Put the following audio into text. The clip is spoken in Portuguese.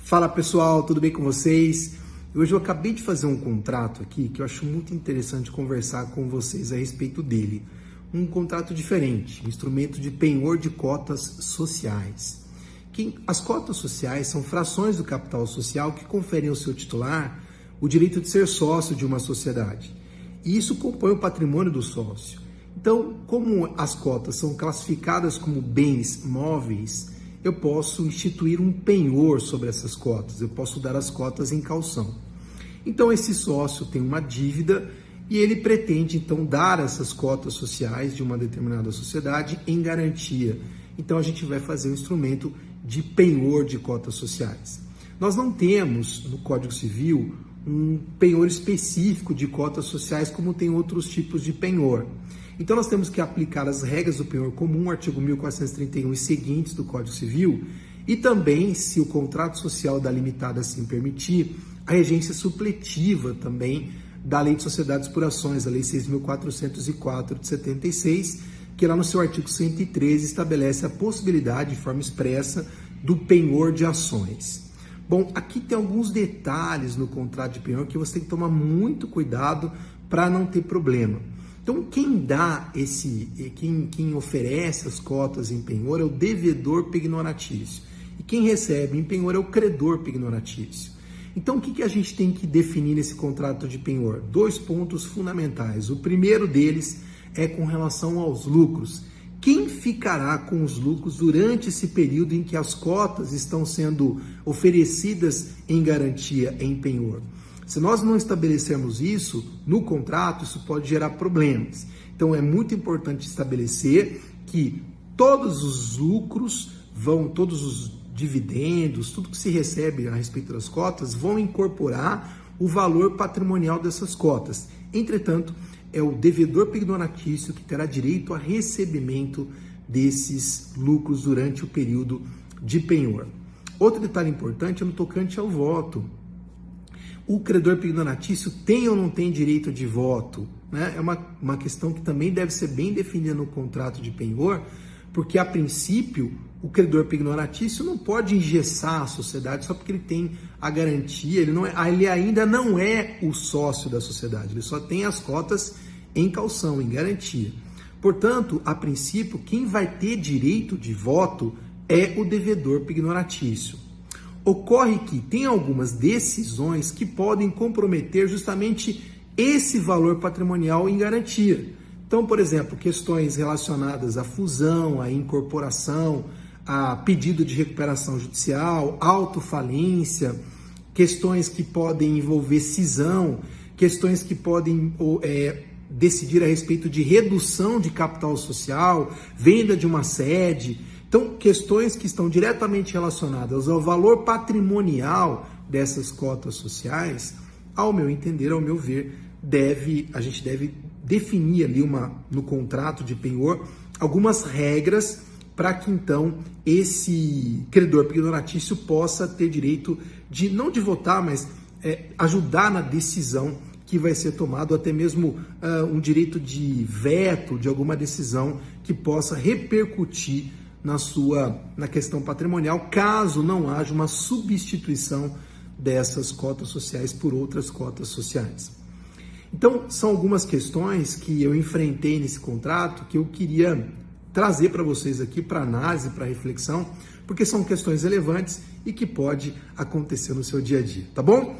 Fala pessoal, tudo bem com vocês? Hoje eu acabei de fazer um contrato aqui que eu acho muito interessante conversar com vocês a respeito dele. Um contrato diferente, um instrumento de penhor de cotas sociais. As cotas sociais são frações do capital social que conferem ao seu titular o direito de ser sócio de uma sociedade. E isso compõe o patrimônio do sócio. Então, como as cotas são classificadas como bens móveis, eu posso instituir um penhor sobre essas cotas, eu posso dar as cotas em caução. Então, esse sócio tem uma dívida e ele pretende, então, dar essas cotas sociais de uma determinada sociedade em garantia. Então, a gente vai fazer um instrumento de penhor de cotas sociais. Nós não temos, no Código Civil, um penhor específico de cotas sociais como tem outros tipos de penhor. Então, nós temos que aplicar as regras do penhor comum, artigo 1431 e seguintes do Código Civil, e também, se o contrato social da limitada assim permitir, a regência supletiva também da Lei de Sociedades por Ações, a Lei 6.404 de 76, que lá no seu artigo 113 estabelece a possibilidade, de forma expressa, do penhor de ações. Bom, aqui tem alguns detalhes no contrato de penhor que você tem que tomar muito cuidado para não ter problema. Então, quem oferece as cotas em penhor é o devedor pignoratício. E quem recebe em penhor é o credor pignoratício. Então, o que a gente tem que definir nesse contrato de penhor? 2 pontos fundamentais. O primeiro deles é com relação aos lucros. Quem ficará com os lucros durante esse período em que as cotas estão sendo oferecidas em garantia, em penhor? Se nós não estabelecermos isso no contrato, isso pode gerar problemas. Então, é muito importante estabelecer que todos os lucros todos os dividendos, tudo que se recebe a respeito das cotas, vão incorporar o valor patrimonial dessas cotas. Entretanto, é o devedor pignoratício que terá direito a recebimento desses lucros durante o período de penhor. Outro detalhe importante é no tocante ao voto. O credor pignoratício tem ou não tem direito de voto? Né? É uma questão que também deve ser bem definida no contrato de penhor, porque, a princípio, o credor pignoratício não pode engessar a sociedade só porque ele tem a garantia, ele ainda não é o sócio da sociedade, ele só tem as cotas em caução, em garantia. Portanto, a princípio, quem vai ter direito de voto é o devedor pignoratício. Ocorre que tem algumas decisões que podem comprometer justamente esse valor patrimonial em garantia. Então, por exemplo, questões relacionadas à fusão, à incorporação, a pedido de recuperação judicial, autofalência, questões que podem envolver cisão, questões que podem decidir a respeito de redução de capital social, venda de uma sede. Então, questões que estão diretamente relacionadas ao valor patrimonial dessas cotas sociais, ao meu entender, ao meu ver, a gente deve definir ali no contrato de penhor algumas regras para que então esse credor pignoratício possa ter direito de, não de votar, mas ajudar na decisão que vai ser tomada, ou até mesmo um direito de veto de alguma decisão que possa repercutir na questão patrimonial, caso não haja uma substituição dessas cotas sociais por outras cotas sociais. Então, são algumas questões que eu enfrentei nesse contrato que eu queria trazer para vocês aqui para análise, para reflexão, porque são questões relevantes e que pode acontecer no seu dia a dia, tá bom?